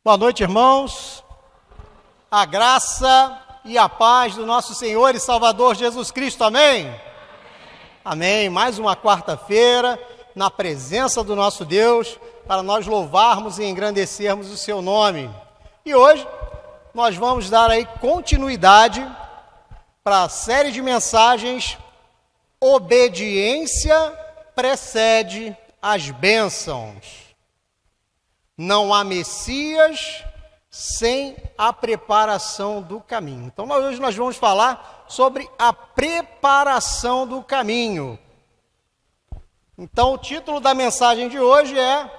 Boa noite, irmãos. A graça e a paz do nosso Senhor e Salvador Jesus Cristo, amém? Amém. Mais uma quarta-feira na presença do nosso Deus, para nós louvarmos e engrandecermos o seu nome. E hoje nós vamos dar aí continuidade para a série de mensagens Obediência precede as bênçãos. Não há Messias sem a preparação do caminho. Então, hoje nós vamos falar sobre a preparação do caminho. Então, o título da mensagem de hoje é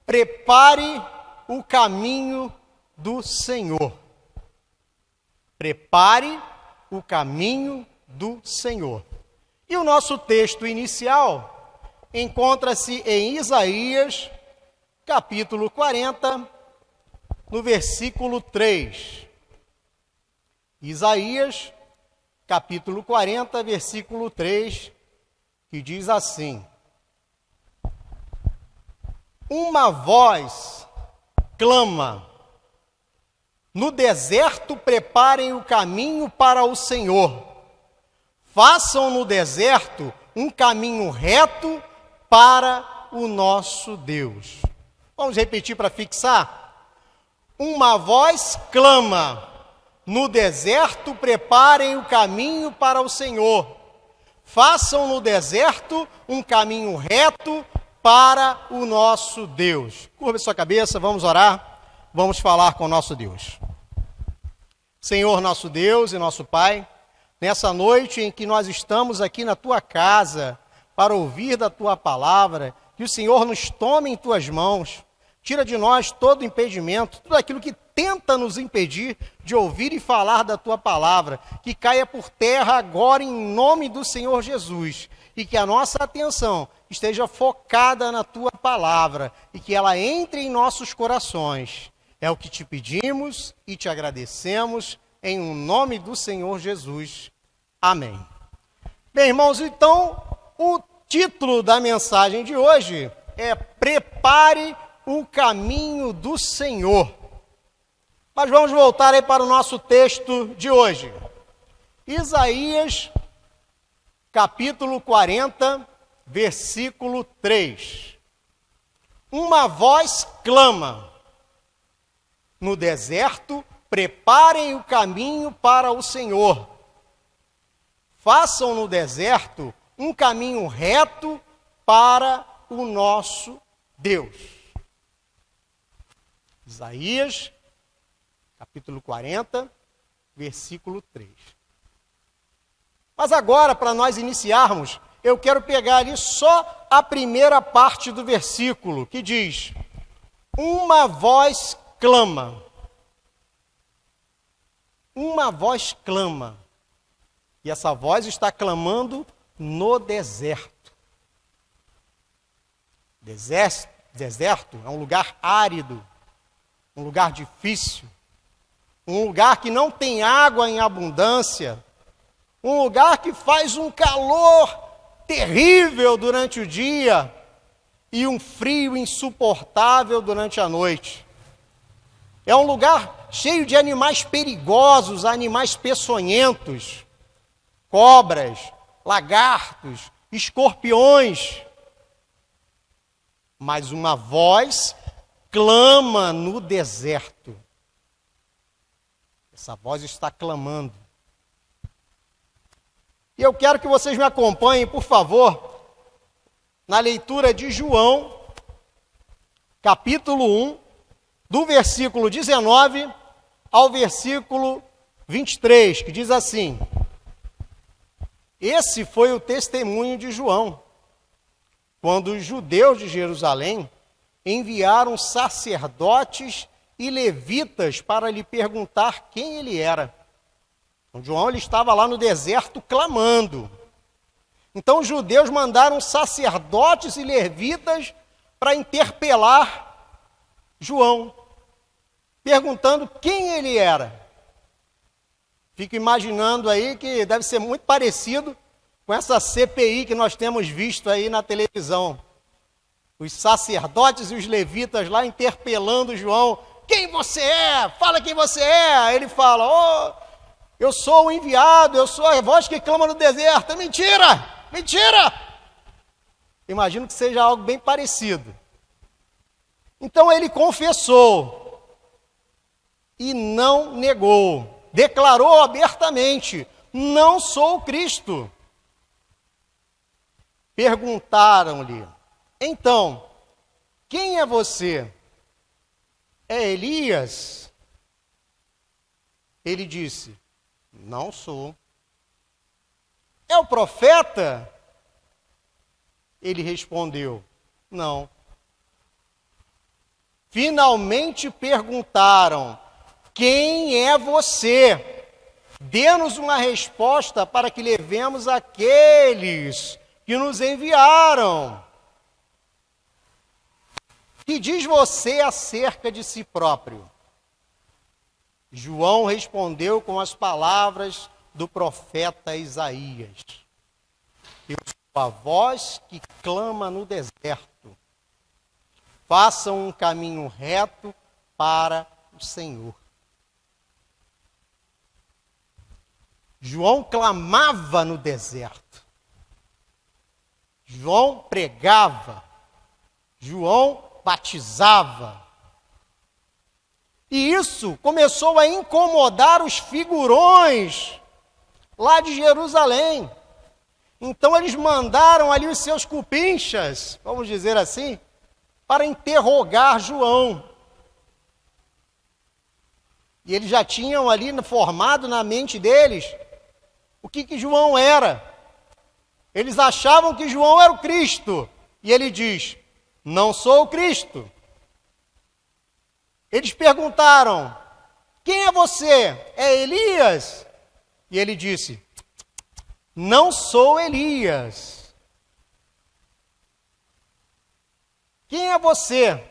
Prepare o caminho do Senhor. Prepare o caminho do Senhor. E o nosso texto inicial encontra-se em Isaías, capítulo 40, no versículo 3. Isaías, capítulo 40, versículo 3, que diz assim: Uma voz clama, no deserto preparem o caminho para o Senhor. Façam no deserto um caminho reto para o nosso Deus. Vamos repetir para fixar? Uma voz clama, no deserto preparem o caminho para o Senhor. Façam no deserto um caminho reto para o nosso Deus. Curva sua cabeça, vamos orar, vamos falar com o nosso Deus. Senhor, nosso Deus e nosso Pai, nessa noite em que nós estamos aqui na Tua casa para ouvir da Tua palavra, que o Senhor nos tome em Tuas mãos, tira de nós todo impedimento, tudo aquilo que tenta nos impedir de ouvir e falar da Tua palavra, que caia por terra agora em nome do Senhor Jesus, e que a nossa atenção esteja focada na Tua palavra, e que ela entre em nossos corações. É o que te pedimos e te agradecemos, em nome do Senhor Jesus. Amém. Bem, irmãos, então, o título da mensagem de hoje é Prepare o caminho do Senhor. Mas vamos voltar aí para o nosso texto de hoje. Isaías, capítulo 40, versículo 3. Uma voz clama, no deserto preparem o caminho para o Senhor. Façam no deserto um caminho reto para o nosso Deus. Isaías, capítulo 40, versículo 3. Mas agora, para nós iniciarmos, eu quero pegar ali só a primeira parte do versículo, que diz: Uma voz clama. Uma voz clama. E essa voz está clamando no deserto. Deserto é um lugar árido, um lugar difícil, um lugar que não tem água em abundância, um lugar que faz um calor terrível durante o dia e um frio insuportável durante a noite. É um lugar cheio de animais perigosos, animais peçonhentos, cobras, lagartos, escorpiões. Mas uma voz clama no deserto. Essa voz está clamando. E eu quero que vocês me acompanhem, por favor, na leitura de João, capítulo 1, do versículo 19 ao versículo 23, que diz assim: Esse foi o testemunho de João, quando os judeus de Jerusalém enviaram sacerdotes e levitas para lhe perguntar quem ele era. Então, João ele estava lá no deserto clamando. Então os judeus mandaram sacerdotes e levitas para interpelar João, perguntando quem ele era. Fico imaginando aí que deve ser muito parecido com essa CPI que nós temos visto aí na televisão. Os sacerdotes e os levitas lá interpelando João. quem você é? Fala quem você é. Ele fala, eu sou o enviado, eu sou a voz que clama no deserto. Mentira, mentira. Imagino que seja algo bem parecido. Então ele confessou e não negou, declarou abertamente, não sou o Cristo. Perguntaram-lhe, então, quem é você? É Elias? Ele disse, não sou. É o profeta? Ele respondeu, não. Finalmente perguntaram, quem é você? Dê-nos uma resposta para que levemos aqueles que nos enviaram. Que diz você acerca de si próprio? João respondeu com as palavras do profeta Isaías. Eu sou a voz que clama no deserto. Façam um caminho reto para o Senhor. João clamava no deserto. João pregava. João batizava. E isso começou a incomodar os figurões lá de Jerusalém. Então eles mandaram ali os seus cupinchas, vamos dizer assim, para interrogar João. E eles já tinham ali formado na mente deles o que João era. Eles achavam que João era o Cristo. E ele diz, não sou o Cristo. Eles perguntaram, quem é você? É Elias? E ele disse, não sou Elias. Quem é você?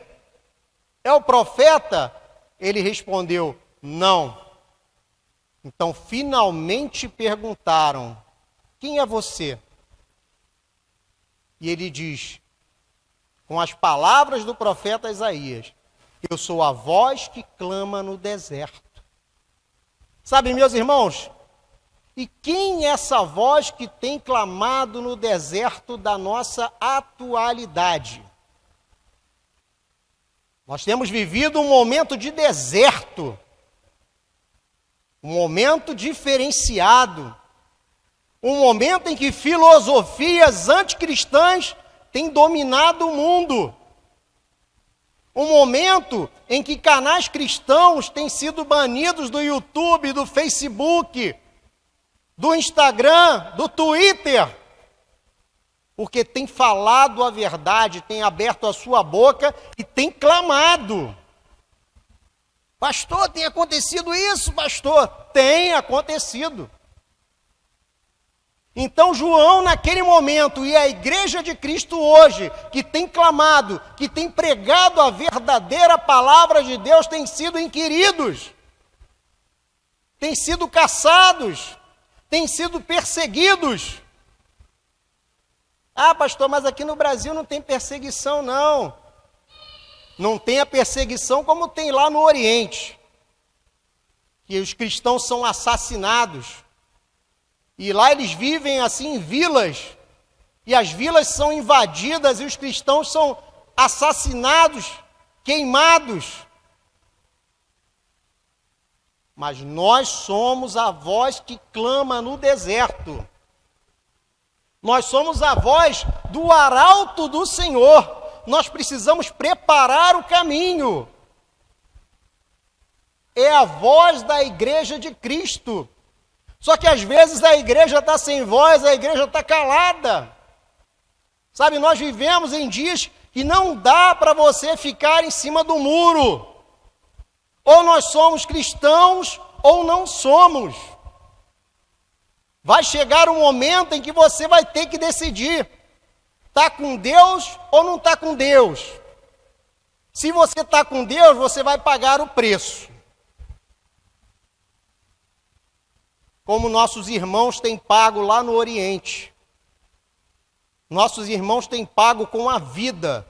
É o profeta? Ele respondeu, não. Então, finalmente perguntaram, quem é você? E ele diz, com as palavras do profeta Isaías, eu sou a voz que clama no deserto. Sabe, meus irmãos, e quem é essa voz que tem clamado no deserto da nossa atualidade? Nós temos vivido um momento de deserto, um momento diferenciado, um momento em que filosofias anticristãs têm dominado o mundo. Um momento em que canais cristãos têm sido banidos do YouTube, do Facebook, do Instagram, do Twitter, porque tem falado a verdade, tem aberto a sua boca e tem clamado. Pastor, tem acontecido isso, pastor? Tem acontecido. Então João, naquele momento, e a igreja de Cristo hoje, que tem clamado, que tem pregado a verdadeira palavra de Deus, tem sido inquiridos, tem sido caçados, tem sido perseguidos. Ah, pastor, mas aqui no Brasil não tem perseguição, não. Não tem a perseguição como tem lá no Oriente, que os cristãos são assassinados. E lá eles vivem assim em vilas, e as vilas são invadidas e os cristãos são assassinados, queimados. Mas nós somos a voz que clama no deserto. Nós somos a voz do arauto do Senhor. Nós precisamos preparar o caminho. É a voz da igreja de Cristo. Só que às vezes a igreja está sem voz, a igreja está calada. Sabe, nós vivemos em dias que não dá para você ficar em cima do muro. Ou nós somos cristãos ou não somos. Vai chegar um momento em que você vai ter que decidir. Está com Deus ou não está com Deus? Se você está com Deus, você vai pagar o preço. Como nossos irmãos têm pago lá no Oriente. Nossos irmãos têm pago com a vida.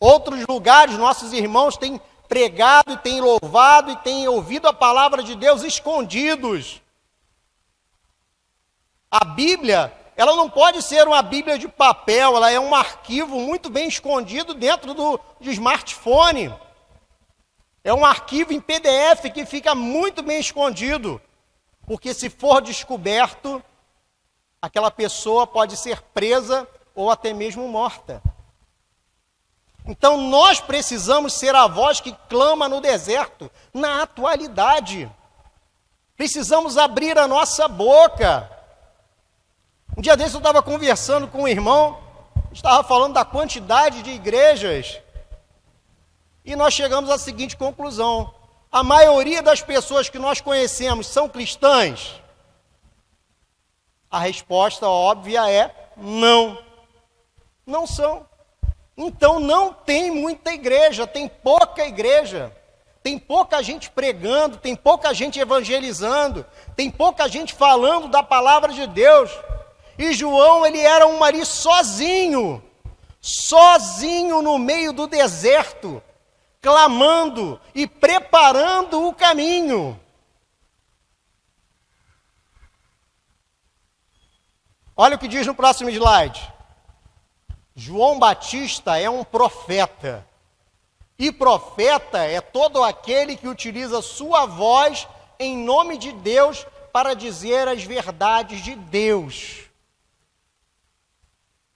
Outros lugares, nossos irmãos têm pregado, e têm louvado, e têm ouvido a palavra de Deus escondidos. A Bíblia, ela não pode ser uma Bíblia de papel, ela é um arquivo muito bem escondido dentro do smartphone. É um arquivo em PDF que fica muito bem escondido, porque se for descoberto, aquela pessoa pode ser presa ou até mesmo morta. Então nós precisamos ser a voz que clama no deserto, na atualidade. Precisamos abrir a nossa boca. Um dia desse eu estava conversando com um irmão, estava falando da quantidade de igrejas, e nós chegamos à seguinte conclusão: a maioria das pessoas que nós conhecemos são cristãs? A resposta óbvia é não. Não são. Então não tem muita igreja, tem pouca igreja. Tem pouca gente pregando, tem pouca gente evangelizando, tem pouca gente falando da palavra de Deus. E João, ele era um ali sozinho no meio do deserto, clamando e preparando o caminho. Olha o que diz no próximo slide. João Batista é um profeta. E profeta é todo aquele que utiliza sua voz em nome de Deus para dizer as verdades de Deus.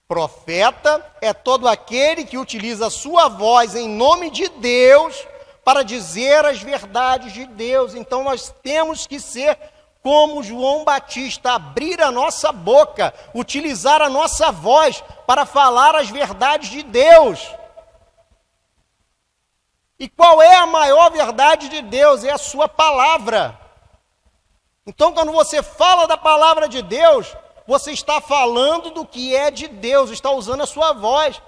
Profeta é todo aquele que utiliza sua voz em nome de Deus para dizer as verdades de Deus. Então nós temos que ser como João Batista, abrir a nossa boca, utilizar a nossa voz para falar as verdades de Deus. E qual é a maior verdade de Deus? É a sua palavra. Então, quando você fala da palavra de Deus, você está falando do que é de Deus, está usando a sua voz.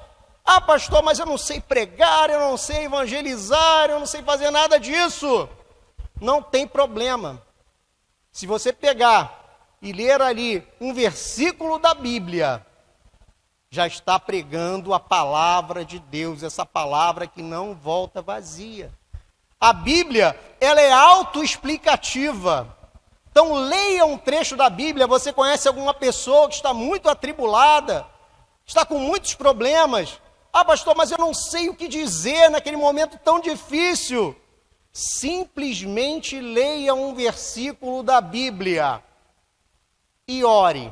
Ah, pastor, mas eu não sei pregar, eu não sei evangelizar, eu não sei fazer nada disso. Não tem problema. Se você pegar e ler ali um versículo da Bíblia, já está pregando a palavra de Deus, essa palavra que não volta vazia. A Bíblia, ela é autoexplicativa. Então leia um trecho da Bíblia, você conhece alguma pessoa que está muito atribulada, está com muitos problemas. Ah, pastor, mas eu não sei o que dizer naquele momento tão difícil. Simplesmente leia um versículo da Bíblia e ore.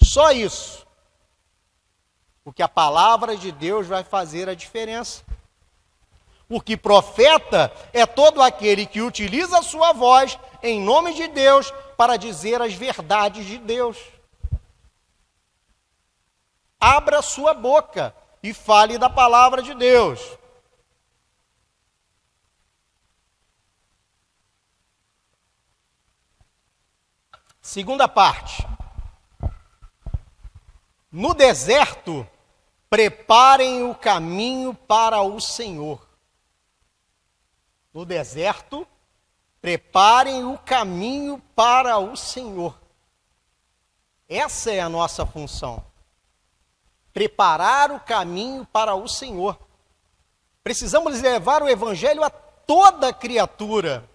Só isso. Porque a palavra de Deus vai fazer a diferença. Porque profeta é todo aquele que utiliza a sua voz em nome de Deus para dizer as verdades de Deus. Abra a sua boca e fale da palavra de Deus. Segunda parte. No deserto, preparem o caminho para o Senhor. No deserto, preparem o caminho para o Senhor. Essa é a nossa função. Preparar o caminho para o Senhor. Precisamos levar o Evangelho a toda criatura.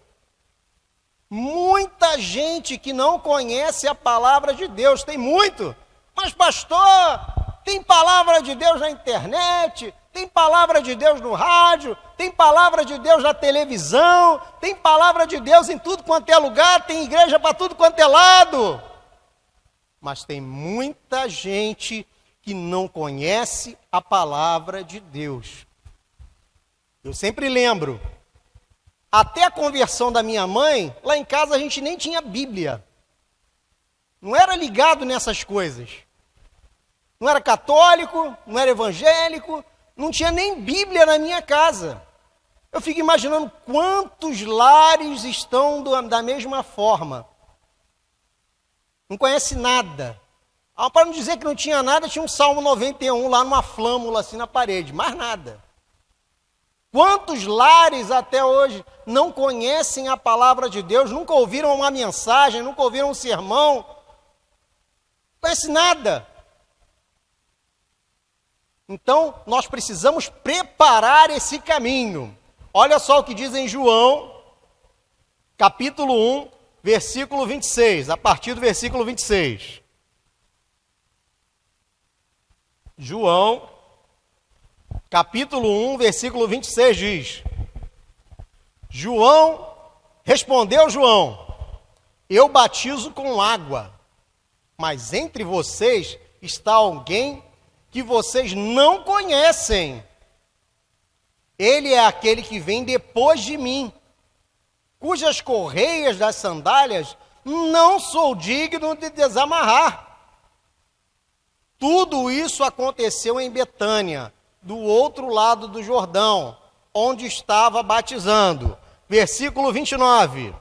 Muita gente que não conhece a palavra de Deus, tem muito. Mas pastor, tem palavra de Deus na internet, tem palavra de Deus no rádio, tem palavra de Deus na televisão, tem palavra de Deus em tudo quanto é lugar, tem igreja para tudo quanto é lado. Mas tem muita gente que não conhece a palavra de Deus. Eu sempre lembro, até a conversão da minha mãe, lá em casa a gente nem tinha Bíblia. Não era ligado nessas coisas. Não era católico, não era evangélico, não tinha nem Bíblia na minha casa. Eu fico imaginando quantos lares estão da mesma forma. Não conhece nada. Para não dizer que não tinha nada, tinha um Salmo 91 lá numa flâmula assim na parede, mais nada. Quantos lares até hoje não conhecem a palavra de Deus, nunca ouviram uma mensagem, nunca ouviram um sermão, não conhece nada. Então, nós precisamos preparar esse caminho. Olha só o que diz em João, capítulo 1, versículo 26, a partir do versículo 26. João, capítulo 1, versículo 26 diz: respondeu João, eu batizo com água, mas entre vocês está alguém que vocês não conhecem. Ele é aquele que vem depois de mim, cujas correias das sandálias não sou digno de desamarrar. Tudo isso aconteceu em Betânia, do outro lado do Jordão, onde estava batizando. Versículo 29.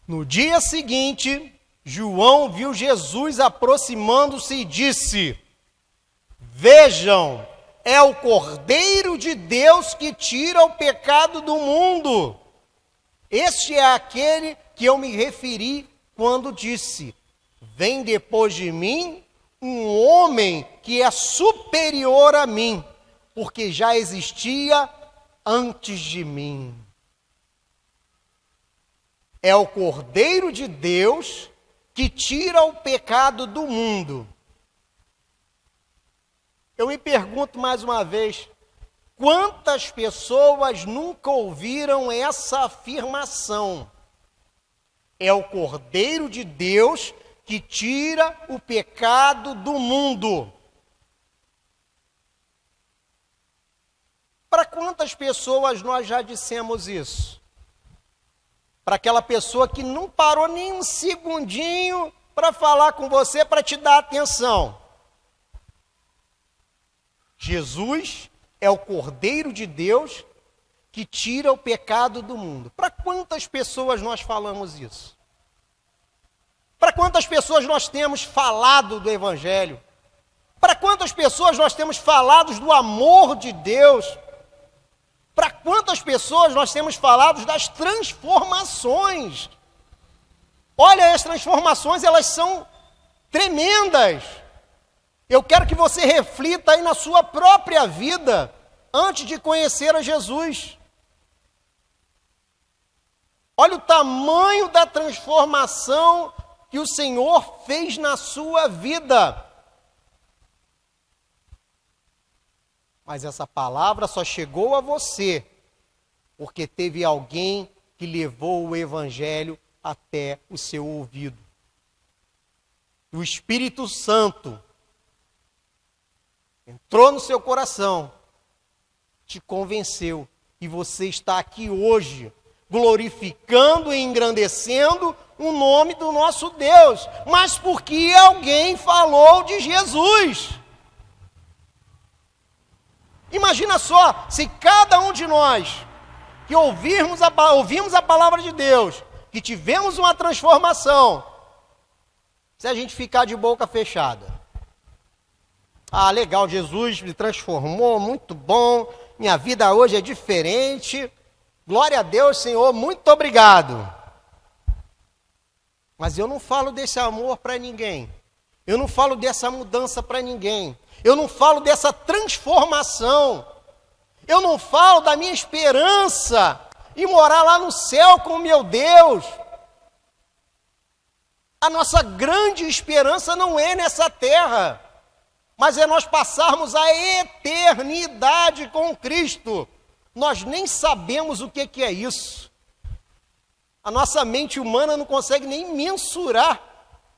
No dia seguinte, João viu Jesus aproximando-se e disse: vejam, é o Cordeiro de Deus que tira o pecado do mundo. Este é aquele que eu me referi quando disse: vem depois de mim um homem que é superior a mim, porque já existia antes de mim. É o Cordeiro de Deus que tira o pecado do mundo. Eu me pergunto mais uma vez, quantas pessoas nunca ouviram essa afirmação? É o Cordeiro de Deus que tira o pecado do mundo. Para quantas pessoas nós já dissemos isso? Para aquela pessoa que não parou nem um segundinho para falar com você, para te dar atenção. Jesus é o Cordeiro de Deus que tira o pecado do mundo. Para quantas pessoas nós falamos isso? Para quantas pessoas nós temos falado do Evangelho? Para quantas pessoas nós temos falado do amor de Deus? Para quantas pessoas nós temos falado das transformações? Olha, as transformações, elas são tremendas. Eu quero que você reflita aí na sua própria vida, antes de conhecer a Jesus. Olha o tamanho da transformação que o Senhor fez na sua vida. Mas essa palavra só chegou a você, porque teve alguém que levou o Evangelho até o seu ouvido. O Espírito Santo entrou no seu coração, te convenceu, e você está aqui hoje, glorificando e engrandecendo o nome do nosso Deus, mas porque alguém falou de Jesus. Imagina só, se cada um de nós que ouvimos a palavra de Deus, que tivemos uma transformação, se a gente ficar de boca fechada. Ah, legal, Jesus me transformou, muito bom, minha vida hoje é diferente, glória a Deus, Senhor, muito obrigado. Mas eu não falo desse amor para ninguém, eu não falo dessa mudança para ninguém, eu não falo dessa transformação, eu não falo da minha esperança em morar lá no céu com o meu Deus. A nossa grande esperança não é nessa terra, mas é nós passarmos a eternidade com Cristo. Nós nem sabemos o que é isso. A nossa mente humana não consegue nem mensurar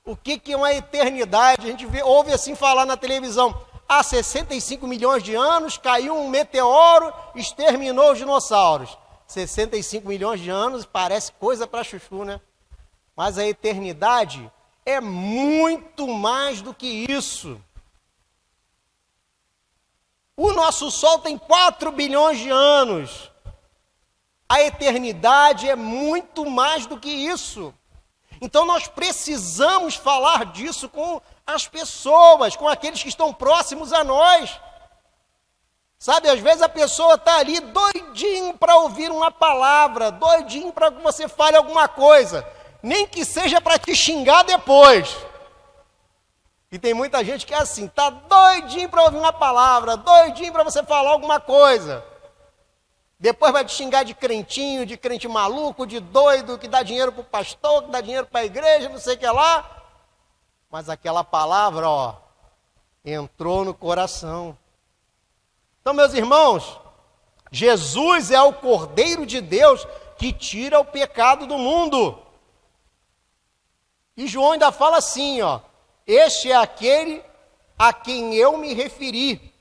o que é uma eternidade. A gente ouve assim falar na televisão, há 65 milhões de anos caiu um meteoro, exterminou os dinossauros. 65 milhões de anos parece coisa para chuchu, né? Mas a eternidade é muito mais do que isso. O nosso Sol tem 4 bilhões de anos. A eternidade é muito mais do que isso. Então nós precisamos falar disso com as pessoas, com aqueles que estão próximos a nós. Sabe, às vezes a pessoa está ali doidinho para ouvir uma palavra, doidinho para que você fale alguma coisa, nem que seja para te xingar depois. E tem muita gente que é assim, tá doidinho para ouvir uma palavra, doidinho para você falar alguma coisa. Depois vai te xingar de crentinho, de crente maluco, de doido, que dá dinheiro para o pastor, que dá dinheiro para a igreja, não sei o que lá. Mas aquela palavra, ó, entrou no coração. Então, meus irmãos, Jesus é o Cordeiro de Deus que tira o pecado do mundo. E João ainda fala assim, ó, este é aquele a quem eu me referi,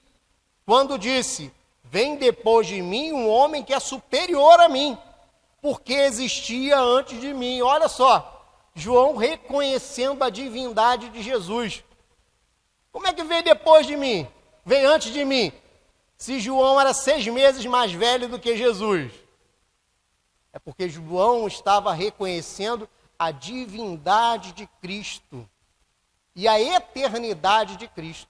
quando disse, vem depois de mim um homem que é superior a mim, porque existia antes de mim. Olha só, João reconhecendo a divindade de Jesus. Como é que veio depois de mim? Veio antes de mim? Se João era 6 meses mais velho do que Jesus. É porque João estava reconhecendo a divindade de Cristo e a eternidade de Cristo.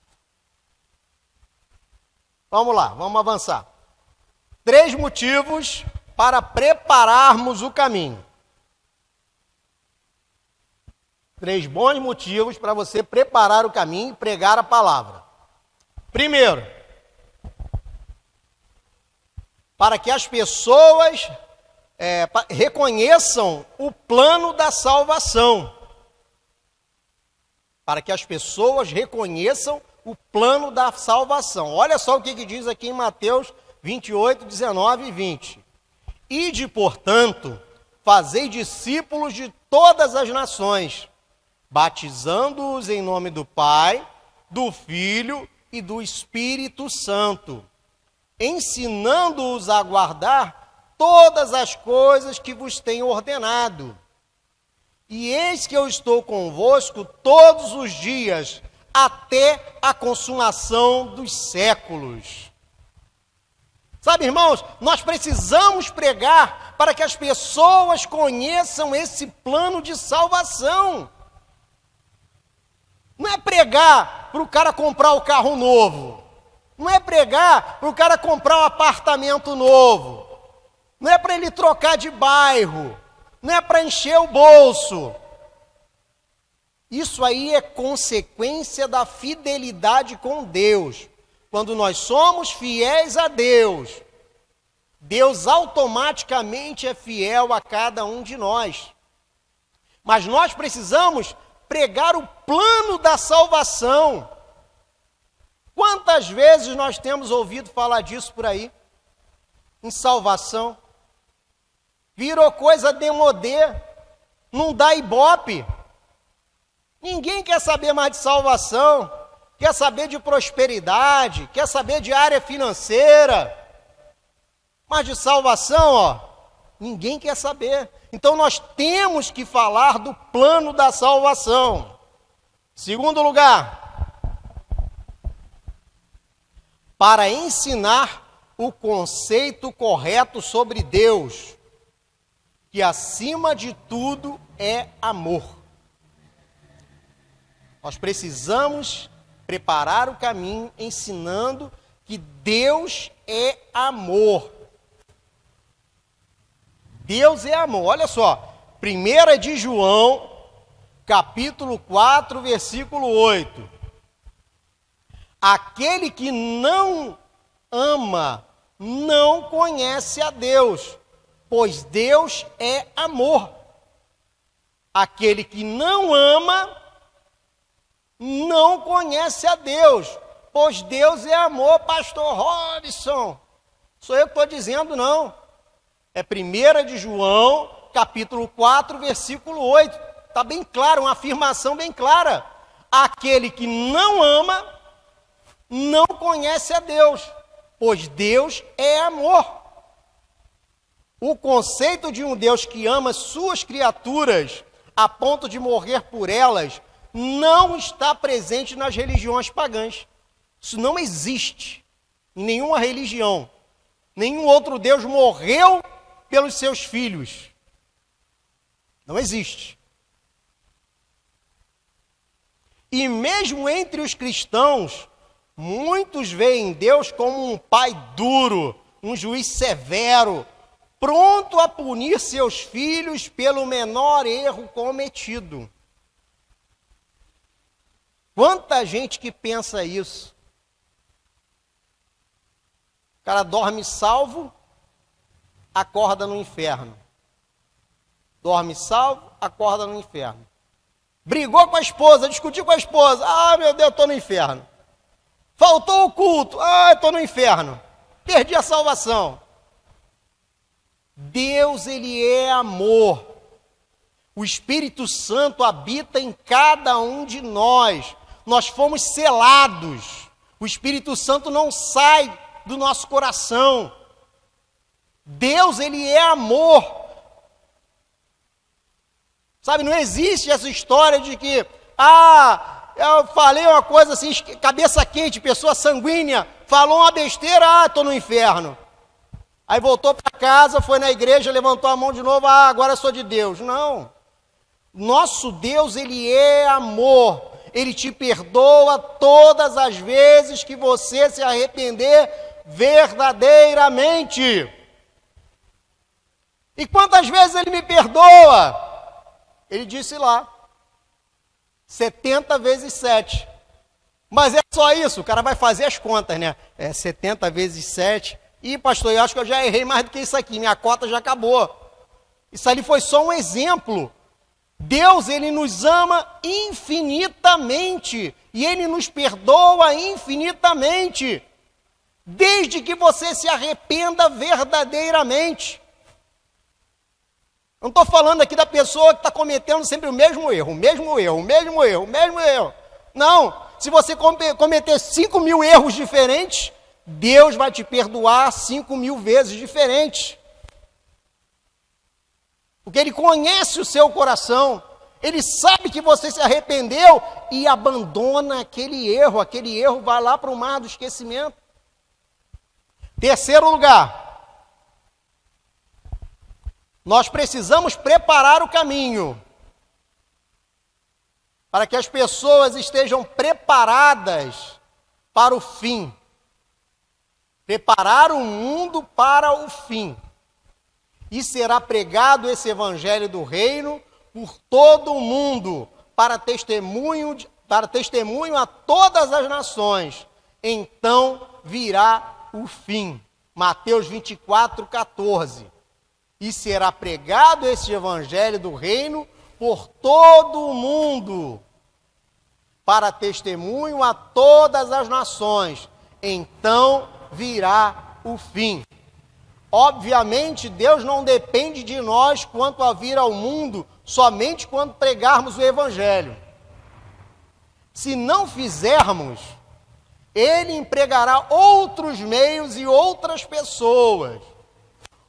Vamos lá, vamos avançar. 3 motivos para prepararmos o caminho. 3 bons motivos para você preparar o caminho e pregar a palavra. Primeiro, para que as pessoas reconheçam o plano da salvação. Para que as pessoas reconheçam o plano da salvação. Olha só o que diz aqui em Mateus 28, 19 e 20. Ide, portanto, fazei discípulos de todas as nações, batizando-os em nome do Pai, do Filho e do Espírito Santo, ensinando-os a guardar todas as coisas que vos tenho ordenado. E eis que eu estou convosco todos os dias, até a consumação dos séculos. Sabe, irmãos, nós precisamos pregar para que as pessoas conheçam esse plano de salvação. Não é pregar para o cara comprar o carro novo. Não é pregar para o cara comprar um apartamento novo. Não é para ele trocar de bairro. Não é para encher o bolso. Isso aí é consequência da fidelidade com Deus. Quando nós somos fiéis a Deus, Deus automaticamente é fiel a cada um de nós. Mas nós precisamos pregar o plano da salvação. Quantas vezes nós temos ouvido falar disso por aí? Em salvação. Virou coisa demodê, não dá ibope. Ninguém quer saber mais de salvação, quer saber de prosperidade, quer saber de área financeira. Mas de salvação, ó, ninguém quer saber. Então nós temos que falar do plano da salvação. Segundo lugar, para ensinar o conceito correto sobre Deus, que acima de tudo é amor. Nós precisamos preparar o caminho ensinando que Deus é amor. Deus é amor. Olha só, 1 de João, capítulo 4, versículo 8. Aquele que não ama não conhece a Deus, pois Deus é amor. Aquele que não ama não conhece a Deus, pois Deus é amor. Pastor Robson, sou eu que estou dizendo, não. É 1 de João, capítulo 4, versículo 8. Está bem claro, uma afirmação bem clara. Aquele que não ama não conhece a Deus, pois Deus é amor. O conceito de um Deus que ama suas criaturas a ponto de morrer por elas não está presente nas religiões pagãs. Isso não existe em nenhuma religião. Nenhum outro Deus morreu pelos seus filhos. Não existe. E mesmo entre os cristãos, muitos veem Deus como um pai duro, um juiz severo, pronto a punir seus filhos pelo menor erro cometido. Quanta gente que pensa isso. O cara dorme salvo, acorda no inferno. Dorme salvo, acorda no inferno. Brigou com a esposa, discutiu com a esposa. Ah, meu Deus, estou no inferno. Faltou o culto. Ah, estou no inferno. Perdi a salvação. Deus, Ele é amor. O Espírito Santo habita em cada um de nós. Nós fomos selados. O Espírito Santo não sai do nosso coração. Deus, Ele é amor. Sabe, não existe essa história de que, eu falei uma coisa assim, cabeça quente, pessoa sanguínea, falou uma besteira, estou no inferno. Aí voltou para casa, foi na igreja, levantou a mão de novo, agora eu sou de Deus. Não. Nosso Deus, Ele é amor. Ele te perdoa todas as vezes que você se arrepender verdadeiramente. E quantas vezes Ele me perdoa? Ele disse lá, 70 vezes 7. Mas é só isso, o cara vai fazer as contas, né? 70 vezes 7. Ih, pastor, eu acho que eu já errei mais do que isso aqui, minha cota já acabou. Isso ali foi só um exemplo. Deus, Ele nos ama infinitamente e Ele nos perdoa infinitamente, desde que você se arrependa verdadeiramente. Não estou falando aqui da pessoa que está cometendo sempre o mesmo erro. Não, se você cometer 5.000 erros diferentes, Deus vai te perdoar 5.000 vezes diferentes. Porque Ele conhece o seu coração, Ele sabe que você se arrependeu e abandona aquele erro vai lá para o mar do esquecimento. Terceiro lugar, nós precisamos preparar o caminho para que as pessoas estejam preparadas para o fim. Preparar o mundo para o fim. E será pregado esse evangelho do reino por todo o mundo, para testemunho a todas as nações. Então virá o fim. Mateus 24, 14. E será pregado esse evangelho do reino por todo o mundo, para testemunho a todas as nações. Então virá o fim. Obviamente, Deus não depende de nós quanto a vir ao mundo somente quando pregarmos o evangelho. Se não fizermos, Ele empregará outros meios e outras pessoas.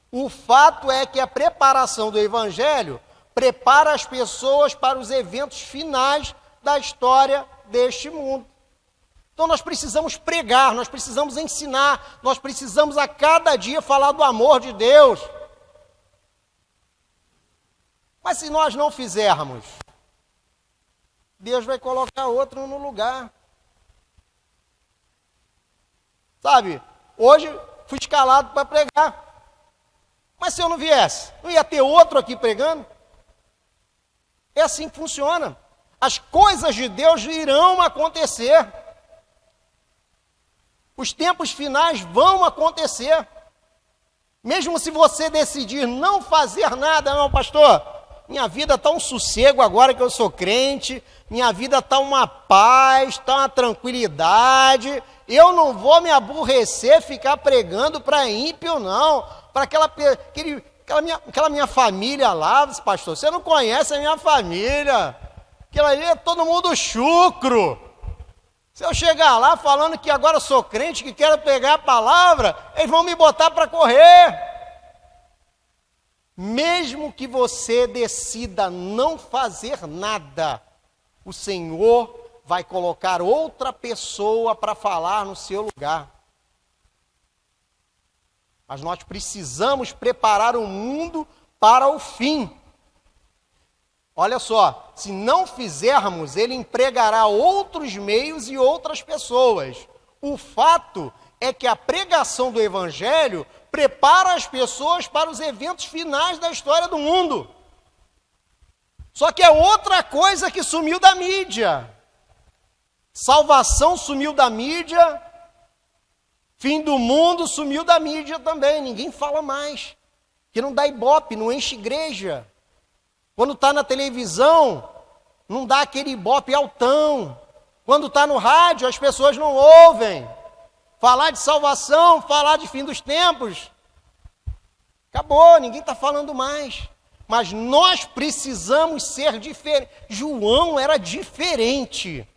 O fato é que a preparação do evangelho prepara as pessoas para os eventos finais da história deste mundo. Então nós precisamos pregar, nós precisamos ensinar, nós precisamos a cada dia falar do amor de Deus. Mas se nós não fizermos, Deus vai colocar outro no lugar. Sabe, hoje fui escalado para pregar. Mas se eu não viesse, não ia ter outro aqui pregando? É assim que funciona. As coisas de Deus irão acontecer. Os tempos finais vão acontecer. Mesmo se você decidir não fazer nada, não, pastor, minha vida está um sossego agora que eu sou crente, minha vida está uma paz, está uma tranquilidade, eu não vou me aborrecer, ficar pregando para ímpio, não, para aquela minha família lá, pastor, você não conhece a minha família, aquela ali é todo mundo chucro. Se eu chegar lá falando que agora eu sou crente, que quero pegar a palavra, eles vão me botar para correr. Mesmo que você decida não fazer nada, o Senhor vai colocar outra pessoa para falar no seu lugar. Mas nós precisamos preparar o mundo para o fim. Olha só, se não fizermos, Ele empregará outros meios e outras pessoas. O fato é que a pregação do Evangelho prepara as pessoas para os eventos finais da história do mundo. Só que é outra coisa que sumiu da mídia. Salvação sumiu da mídia, fim do mundo sumiu da mídia também, ninguém fala mais, que não dá ibope, não enche igreja. Quando está na televisão, não dá aquele ibope altão. Quando está no rádio, as pessoas não ouvem. Falar de salvação, falar de fim dos tempos, acabou, ninguém está falando mais. Mas nós precisamos ser diferentes. João era diferente.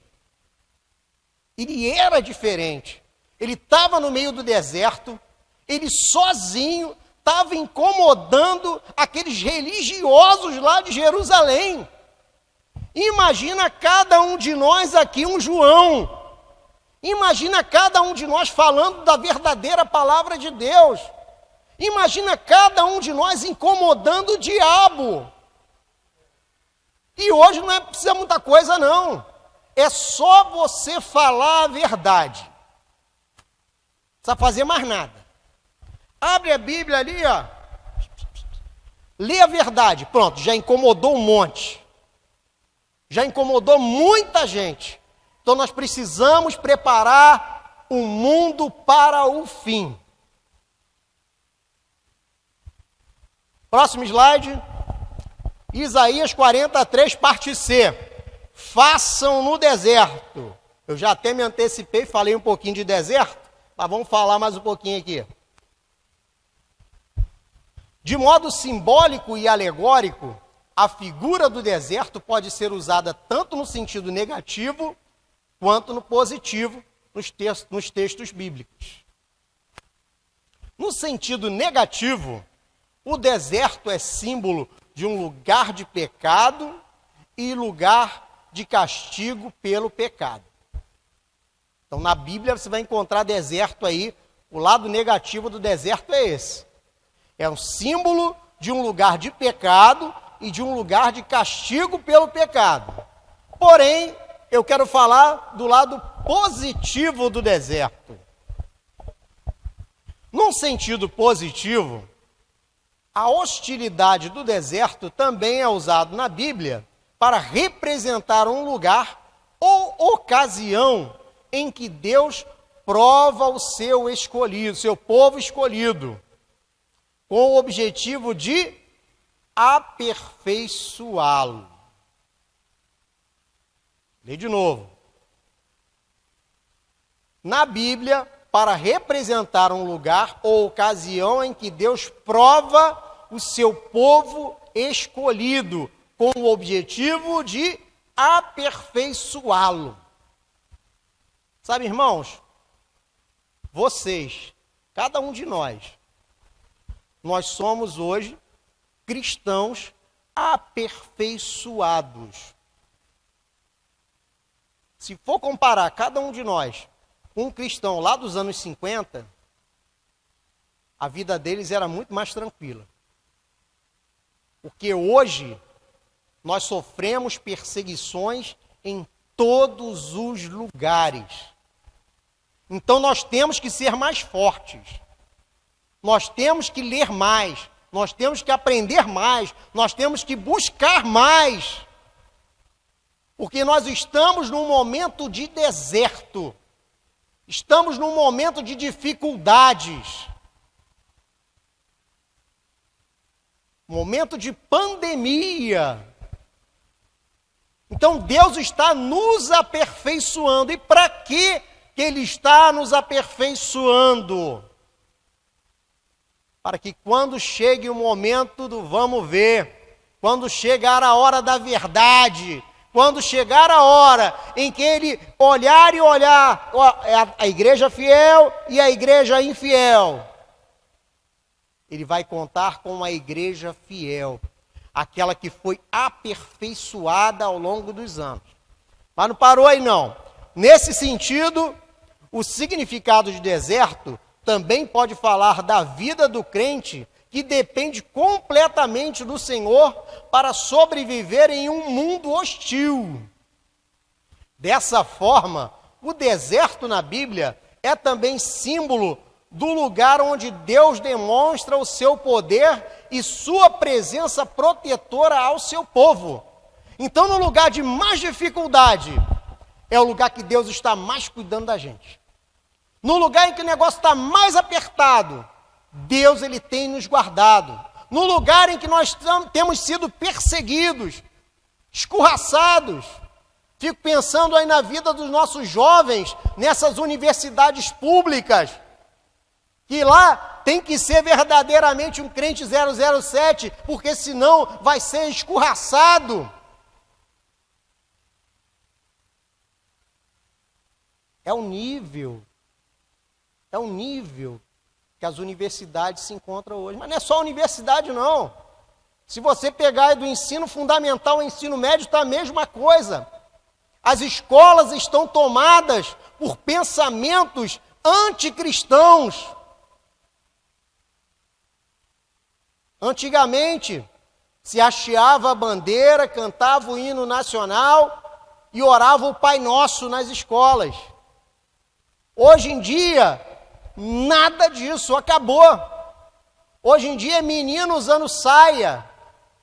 Ele era diferente. Ele estava no meio do deserto, ele sozinho estava incomodando aqueles religiosos lá de Jerusalém. Imagina cada um de nós aqui um João. Imagina cada um de nós falando da verdadeira palavra de Deus. Imagina cada um de nós incomodando o diabo. E hoje não precisa muita coisa, não. É só você falar a verdade. Não precisa fazer mais nada. Abre a Bíblia ali, ó. Lê a verdade. Pronto, já incomodou um monte. Já incomodou muita gente. Então nós precisamos preparar o mundo para o fim. Próximo slide. Isaías 43, parte C. Façam no deserto. Eu já até me antecipei, falei um pouquinho de deserto, mas vamos falar mais um pouquinho aqui. De modo simbólico e alegórico, a figura do deserto pode ser usada tanto no sentido negativo quanto no positivo nos textos bíblicos. No sentido negativo, o deserto é símbolo de um lugar de pecado e lugar de castigo pelo pecado. Então, na Bíblia você vai encontrar deserto aí, o lado negativo do deserto é esse. É um símbolo de um lugar de pecado e de um lugar de castigo pelo pecado. Porém, eu quero falar do lado positivo do deserto. Num sentido positivo, a hostilidade do deserto também é usado na Bíblia para representar um lugar ou ocasião em que Deus prova o seu escolhido, seu povo escolhido, com o objetivo de aperfeiçoá-lo. Lê de novo. Na Bíblia, para representar um lugar ou ocasião em que Deus prova o seu povo escolhido, com o objetivo de aperfeiçoá-lo. Sabe, irmãos, vocês, cada um de nós somos hoje cristãos aperfeiçoados. Se for comparar cada um de nós com um cristão lá dos anos 50, a vida deles era muito mais tranquila. Porque hoje nós sofremos perseguições em todos os lugares. Então nós temos que ser mais fortes. Nós temos que ler mais. Nós temos que aprender mais. Nós temos que buscar mais. Porque nós estamos num momento de deserto. Estamos num momento de dificuldades. Momento de pandemia. Então Deus está nos aperfeiçoando. E para que Ele está nos aperfeiçoando? Para que quando chegue o momento do vamos ver, quando chegar a hora da verdade, quando chegar a hora em que Ele olhar e olhar a igreja fiel e a igreja infiel, Ele vai contar com a igreja fiel, aquela que foi aperfeiçoada ao longo dos anos. Mas não parou aí não. Nesse sentido, o significado de deserto também pode falar da vida do crente que depende completamente do Senhor para sobreviver em um mundo hostil. Dessa forma, o deserto na Bíblia é também símbolo do lugar onde Deus demonstra o seu poder e sua presença protetora ao seu povo. Então, no lugar de mais dificuldade, é o lugar que Deus está mais cuidando da gente. No lugar em que o negócio está mais apertado, Deus ele tem nos guardado. No lugar em que nós temos sido perseguidos, escorraçados. Fico pensando aí na vida dos nossos jovens, nessas universidades públicas, que lá tem que ser verdadeiramente um crente 007, porque senão vai ser escorraçado. É o nível que as universidades se encontram hoje. Mas não é só a universidade, não. Se você pegar do ensino fundamental ao ensino médio, está a mesma coisa. As escolas estão tomadas por pensamentos anticristãos. Antigamente, se hasteava a bandeira, cantava o hino nacional e orava o Pai Nosso nas escolas. Hoje em dia, nada disso, acabou. Hoje em dia é menino usando saia,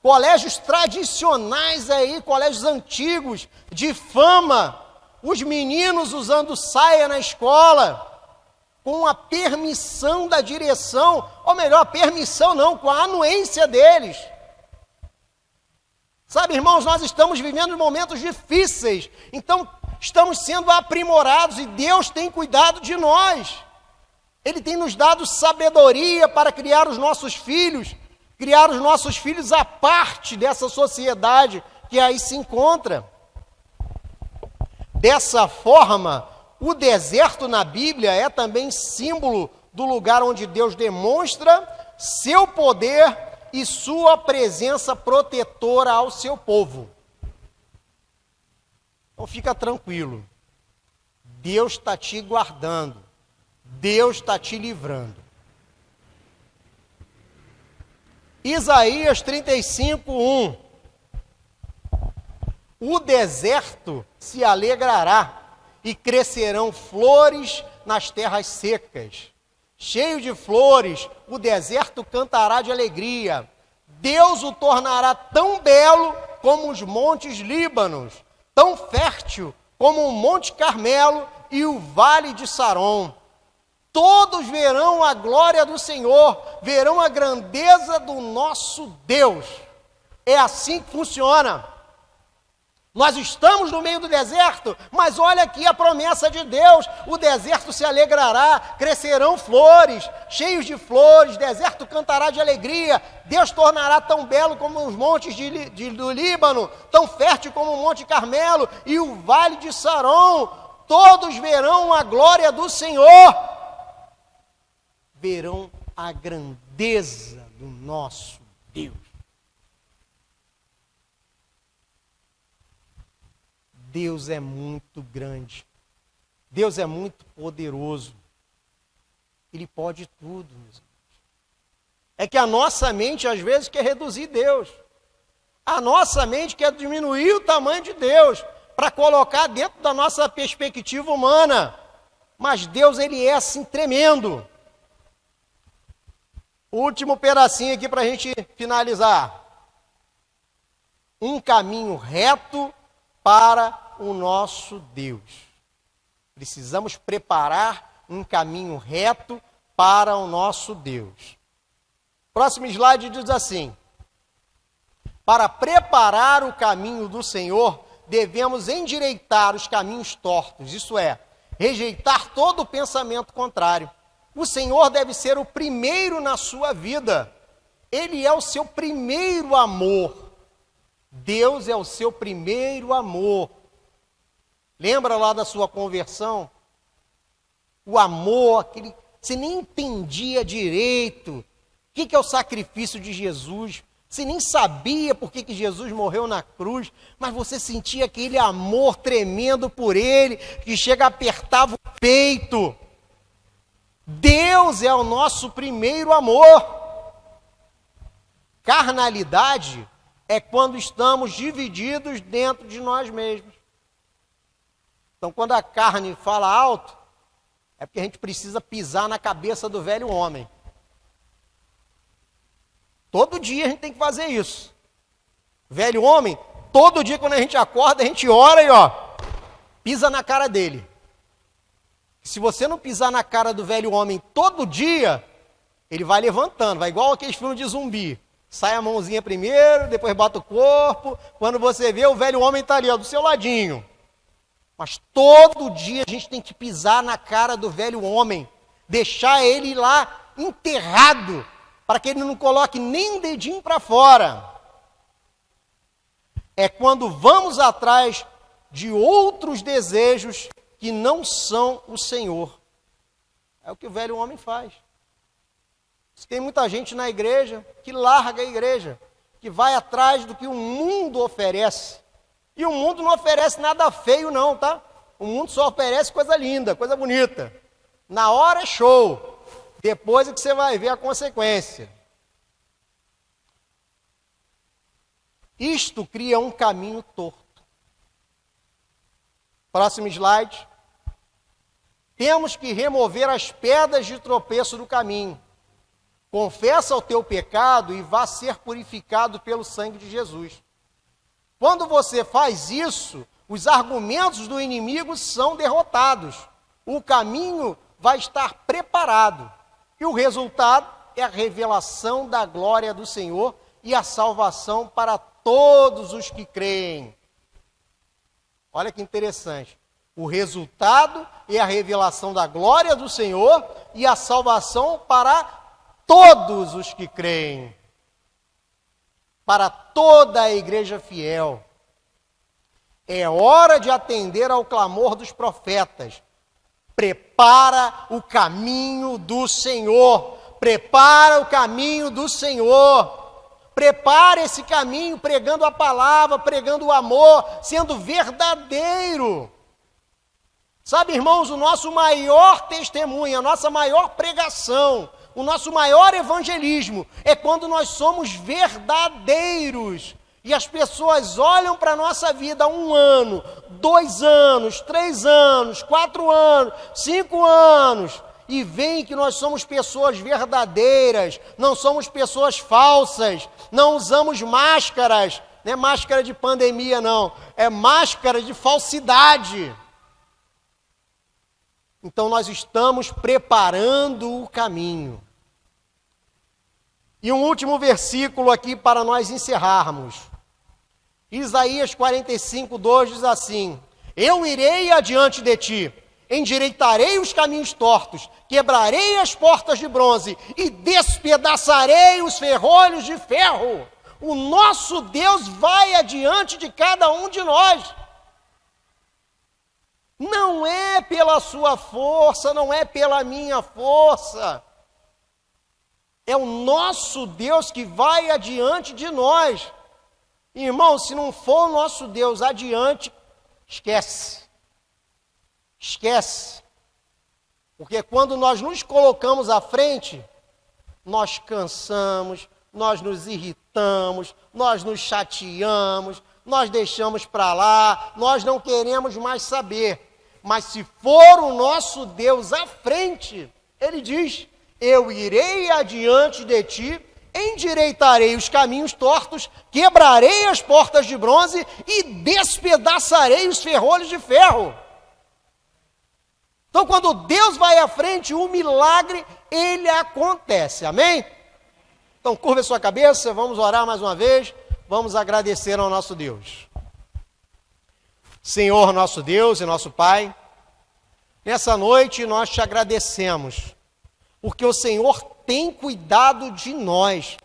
colégios tradicionais aí, colégios antigos, de fama, os meninos usando saia na escola, com a permissão da direção, ou melhor, permissão não, com a anuência deles. Sabe, irmãos, nós estamos vivendo momentos difíceis, então estamos sendo aprimorados e Deus tem cuidado de nós. Ele tem nos dado sabedoria para criar os nossos filhos à parte dessa sociedade que aí se encontra. Dessa forma, o deserto na Bíblia é também símbolo do lugar onde Deus demonstra seu poder e sua presença protetora ao seu povo. Então fica tranquilo, Deus está te guardando, Deus está te livrando. Isaías 35:1. O deserto se alegrará e crescerão flores nas terras secas. Cheio de flores, o deserto cantará de alegria. Deus o tornará tão belo como os montes Líbanos, tão fértil como o Monte Carmelo e o Vale de Saron. Todos verão a glória do Senhor, verão a grandeza do nosso Deus. É assim que funciona. Nós estamos no meio do deserto, mas olha aqui a promessa de Deus: o deserto se alegrará, crescerão flores, cheios de flores, o deserto cantará de alegria, Deus tornará tão belo como os montes do Líbano, tão fértil como o Monte Carmelo e o Vale de Saron. Todos verão a glória do Senhor, verão a grandeza do nosso Deus. Deus é muito grande, Deus é muito poderoso, Ele pode tudo, meus amigos. É que a nossa mente às vezes quer reduzir Deus, a nossa mente quer diminuir o tamanho de Deus, para colocar dentro da nossa perspectiva humana, mas Deus ele é assim tremendo. Último pedacinho aqui para a gente finalizar. Um caminho reto para o nosso Deus. Precisamos preparar um caminho reto para o nosso Deus. Próximo slide diz assim: para preparar o caminho do Senhor, devemos endireitar os caminhos tortos, isso é, rejeitar todo o pensamento contrário. O Senhor deve ser o primeiro na sua vida. Ele é o seu primeiro amor. Deus é o seu primeiro amor. Lembra lá da sua conversão? O amor, aquele, você nem entendia direito o que é o sacrifício de Jesus. Você nem sabia por que Jesus morreu na cruz, mas você sentia aquele amor tremendo por Ele, que chega apertava o peito. Deus é o nosso primeiro amor. Carnalidade é quando estamos divididos dentro de nós mesmos. Então, quando a carne fala alto, é porque a gente precisa pisar na cabeça do velho homem. Todo dia a gente tem que fazer isso. Velho homem, todo dia quando a gente acorda, a gente ora e pisa na cara dele. Se você não pisar na cara do velho homem todo dia, ele vai levantando, vai igual aqueles filmes de zumbi. Sai a mãozinha primeiro, depois bota o corpo. Quando você vê, o velho homem está ali, ó, do seu ladinho. Mas todo dia a gente tem que pisar na cara do velho homem, deixar ele lá enterrado, para que ele não coloque nem um dedinho para fora. É quando vamos atrás de outros desejos que não são o Senhor. É o que o velho homem faz. Tem muita gente na igreja que larga a igreja, que vai atrás do que o mundo oferece. E o mundo não oferece nada feio não, tá? O mundo só oferece coisa linda, coisa bonita. Na hora é show. Depois é que você vai ver a consequência. Isto cria um caminho torto. Próximo slide. Temos que remover as pedras de tropeço do caminho. Confessa o teu pecado e vá ser purificado pelo sangue de Jesus. Quando você faz isso, os argumentos do inimigo são derrotados. O caminho vai estar preparado. E o resultado é a revelação da glória do Senhor e a salvação para todos os que creem. Olha que interessante. O resultado é a revelação da glória do Senhor e a salvação para todos os que creem. Para toda a igreja fiel. É hora de atender ao clamor dos profetas. Prepara o caminho do Senhor. Prepara o caminho do Senhor. Prepara esse caminho pregando a palavra, pregando o amor, sendo verdadeiro. Sabe, irmãos, o nosso maior testemunho, a nossa maior pregação, o nosso maior evangelismo é quando nós somos verdadeiros. E as pessoas olham para a nossa vida há 1 ano, 2 anos, 3 anos, 4 anos, 5 anos, e veem que nós somos pessoas verdadeiras, não somos pessoas falsas, não usamos máscaras, não é máscara de pandemia não, é máscara de falsidade. Então nós estamos preparando o caminho. E um último versículo aqui para nós encerrarmos. Isaías 45:2 diz assim: Eu irei adiante de ti, endireitarei os caminhos tortos, quebrarei as portas de bronze e despedaçarei os ferrolhos de ferro. O nosso Deus vai adiante de cada um de nós. Não é pela sua força, não é pela minha força. É o nosso Deus que vai adiante de nós. Irmão, se não for o nosso Deus adiante, esquece. Esquece. Porque quando nós nos colocamos à frente, nós cansamos, nós nos irritamos, nós nos chateamos, nós deixamos para lá, nós não queremos mais saber. Mas se for o nosso Deus à frente, Ele diz: Eu irei adiante de ti, endireitarei os caminhos tortos, quebrarei as portas de bronze e despedaçarei os ferrolhos de ferro. Então, quando Deus vai à frente, o milagre, ele acontece. Amém? Então, curva a sua cabeça, vamos orar mais uma vez, vamos agradecer ao nosso Deus. Senhor, nosso Deus e nosso Pai, nessa noite nós te agradecemos, porque o Senhor tem cuidado de nós,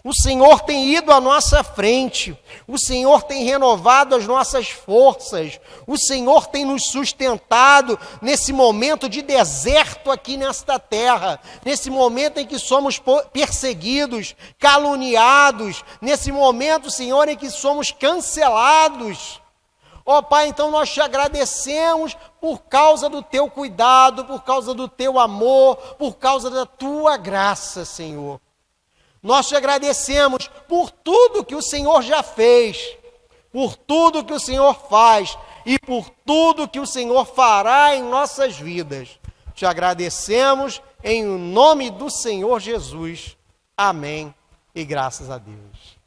o Senhor tem ido à nossa frente, o Senhor tem renovado as nossas forças, o Senhor tem nos sustentado nesse momento de deserto aqui nesta terra, nesse momento em que somos perseguidos, caluniados, nesse momento, Senhor, em que somos cancelados. Ó Pai, então nós te agradecemos por causa do teu cuidado, por causa do teu amor, por causa da tua graça, Senhor. Nós te agradecemos por tudo que o Senhor já fez, por tudo que o Senhor faz e por tudo que o Senhor fará em nossas vidas. Te agradecemos em nome do Senhor Jesus. Amém e graças a Deus.